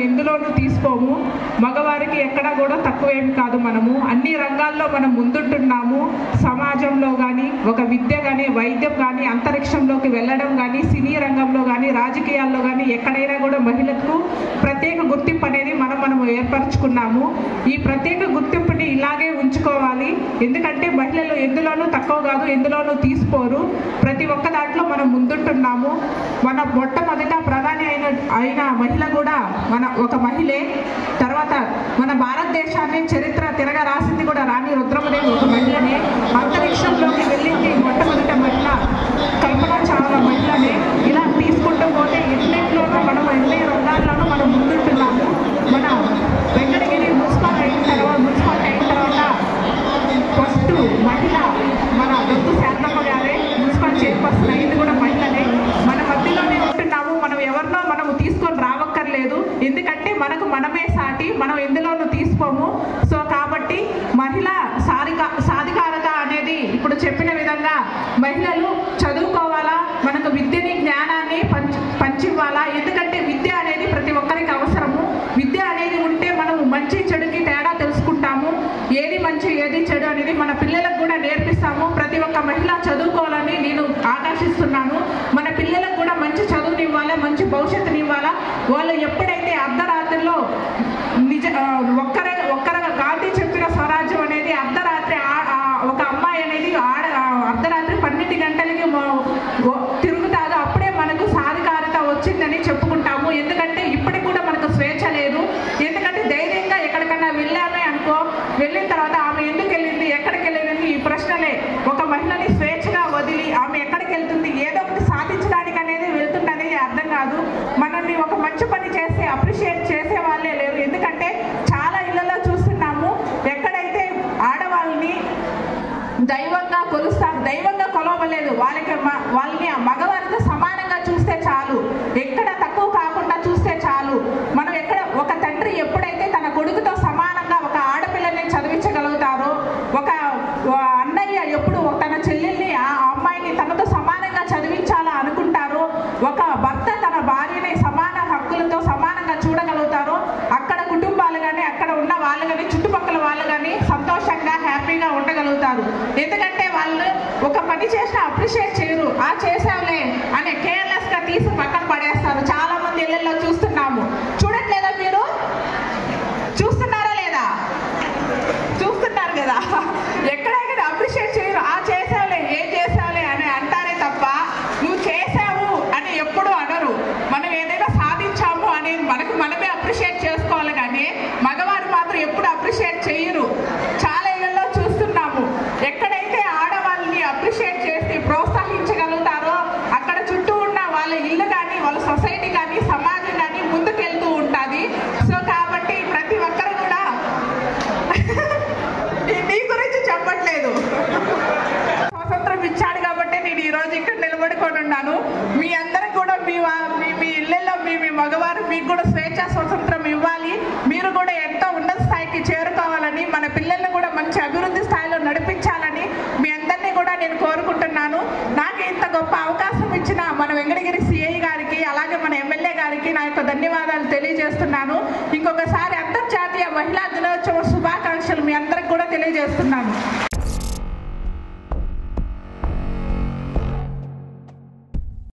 ఎందులోనూ తీసుకోము. మగవారికి ఎక్కడా కూడా తక్కువేమి కాదు. మనము అన్ని రంగాల్లో మనం ముందుంటున్నాము. సమాజంలో కానీ, ఒక విద్య కానీ, వైద్యం కానీ, అంతరిక్షంలోకి వెళ్ళడం కానీ, సినీ రంగంలో కానీ, రాజకీయాల్లో కానీ ఎక్కడైనా కూడా మహిళలకు ప్రత్యేక గుర్తింపు అనేది మనం ఏర్పరచుకున్నాము. ఈ ప్రత్యేక గుర్తింపుని ఇలాగే ఉంచుకోవాలి. ఎందుకంటే మహిళలు ఎందులోనూ తక్కువ కాదు, ఎందులోనూ తీసుకోరు. ప్రతి ఒక్క దాంట్లో మనం ముందుంటున్నాము. మన మొట్టమొదట ప్రధాని అయిన మహిళ కూడా ఒక మహిళే. తర్వాత మన భారతదేశాన్ని చరిత్ర తిరగ రాసింది కూడా రాణి రుద్రమదేవి ఒక మహిళనే. అంతరిక్షంలోకి వెళ్ళింది మొట్టమొదట మహిళ కల్పనా చావ్లా మహిళనే. ఇలా తీసుకుంటూ పోతే ఎన్నింటిలోనూ మనం ఎన్ని రంగాల్లోనూ మనం ముందుంటున్నాము. మన వెంకటగిరి మున్సిపాలిటీ అయిన తర్వాత ఫస్ట్ మహిళ మన దొద్దు శారదమ్మ గారే మున్సిపల్ చైర్పర్సన్ అయింది కూడా మహిళనే. మన మధ్యలోనే ఉంటున్నాము. మనం ఎవరినో మనము తీసుకొని రావక్కర్లేదు. ఎందుకంటే మనకు మనమే సాటి, మనం ఎందులోనూ తీసుకోము. సో కాబట్టి మహిళ సాధికారత అనేది ఇప్పుడు చెప్పిన విధంగా మహిళలు చదువుకోవాలా, మనకు విద్యని జ్ఞానాన్ని పంచివ్వాలా. ఎందుకంటే విద్య అనేది ప్రతి ఒక్కరికి అవసరము. విద్య అనేది ఉంటే మనము మంచి చెడుకి తేడా తెలుసుకుంటాము. ఏది మంచి ఏది చెడు అనేది మన పిల్లలకు కూడా నేర్పిస్తాము. ప్రతి ఒక్క మహిళ చదువుకోవాలని నేను ఆకాంక్షిస్తున్నాను. మన పిల్లలకు కూడా మంచి చదువునివ్వాలా, మంచి భవిష్యత్తుని ఇవ్వాలా. వాళ్ళు ఎప్పుడైతే అర్ధరాత్రిలో ఒక్కర గాంధీ చెప్పిన స్వరాజ్యం అనేది అర్ధరాత్రి ఒక అమ్మాయి అనేది అర్ధరాత్రి 12 గంటలకి తిరుగుతాదో అప్పుడే మనకు సాధికారత వచ్చిందని చెప్పుకుంటాము. ఎందుకంటే ఇప్పటికి కూడా మనకు స్వేచ్ఛ లేదు. ఎందుకంటే ధైర్యంగా ఎక్కడికన్నా వెళ్ళామే అనుకో, వెళ్ళిన తర్వాత ఆమె ఎందుకు వెళ్ళింది, ఎక్కడికి వెళ్ళింది, ఈ ప్రశ్నలే. ఒక మహిళని స్వేచ్ఛగా వదిలి ఆమె ఎక్కడికి వెళ్తుంది, ఏదో ఒకటి సాధించడానికి అనేది వెళ్తుందనేది అర్థం కాదు. మనల్ని ఒక మంచి పని చేస్తే అప్రిషియేట్ చేసే వాళ్ళే లేరు. ఎందుకంటే చాలా ఇళ్లలో చూస్తున్నాము, ఎక్కడైతే ఆడవాళ్ళని దైవంగా కొలుస్తారు, దైవంగా కొలవలేదు, వాళ్ళని మగవారితో సమానంగా చూస్తే చాలు, ఎక్కడ తక్కువ కాకుండా చూస్తే చాలు. మనం ఒక తండ్రి ఎప్పుడైతే తన కొడుకుతో సమానంగా ఒక ఆడపిల్లని చదివించగలుగుతారో, ఒక అన్నయ్య ఎప్పుడు తన చెల్లెల్ని ఆ అమ్మాయిని తనతో సమానంగా చదివించాలా అనుకుంటారో, ఒక భర్త తన భార్యని సమాన హక్కులతో సమానంగా చూడగలుగుతారో, అక్కడ కుటుంబాలు కానీ, అక్కడ ఉన్న వాళ్ళు కానీ, చుట్టుపక్కల వాళ్ళు కానీ సంతోషంగా హ్యాపీగా ఉండగలుగుతారు. ఎందుకంటే వాళ్ళు ఒక పని చేసినా అప్రిషియేట్ చేయరు. చేసావులే అని కేర్లెస్ గా తీసి పక్కన పడేస్తారు. చాలా మంది ఇళ్లలో చూస్తున్నాము. చూడట్లేదా మీరు? చూస్తున్నారా లేదా? చూస్తున్నారు కదా. ఎక్కడైనా అప్రిషియేట్ చేయరు. చేసావులే, ఏం చేసావులే అని అంటారే తప్ప నువ్వు చేసావు అని ఎప్పుడు అనరు. మనం ఏదైనా సాధించాము అనేది మనమే అప్రిషియేట్ చేసుకోవాలి. కానీ మగవారు మాత్రం ఎప్పుడు అప్రిషియేట్ చేయరు. చాలా ఇళ్లలో చూస్తున్నాము. ఎక్కడైతే ఆడవాళ్ళని అప్రిషియేట్ చేసి ప్రోత్సహించగలుగుతారో అక్కడ చుట్టూ ఉన్న వాళ్ళ ఇల్లు కానీ, వాళ్ళ సొసైటీ కానీ, సమాజం కానీ ముందుకెళ్తూ ఉంటుంది. సో కాబట్టి ప్రతి ఒక్కరు కూడా నీ గురించి చెప్పట్లేదు, స్వతంత్రం ఇచ్చాడు కాబట్టి నేను ఈరోజు ఇక్కడ నిలబడుకొని ఉన్నాను. మీ అందరికి కూడా మీ ఇళ్ళల్లో మీ మగవారు మీకు కూడా స్వేచ్ఛ స్వతంత్రం ఇవ్వాలి. మీరు కూడా ఎంతో ఉన్నత స్థాయికి చేరుకోవాలని, మన పిల్లల్ని కూడా మంచి అభివృద్ధి స్థాయిలో నడిపించాలని మీ అందరినీ కూడా నేను కోరుకుంటున్నాను. నాకు ఇంత గొప్ప అవకాశం ఇచ్చిన మన వెంకటగిరి సిఐ గారికి, అలాగే మన ఎమ్మెల్యే గారికి నా యొక్క ధన్యవాదాలు తెలియజేస్తున్నాను. ఇంకొకసారి అంతర్జాతీయ మహిళా దినోత్సవ శుభాకాంక్షలు మీ అందరికి కూడా తెలియజేస్తున్నాను.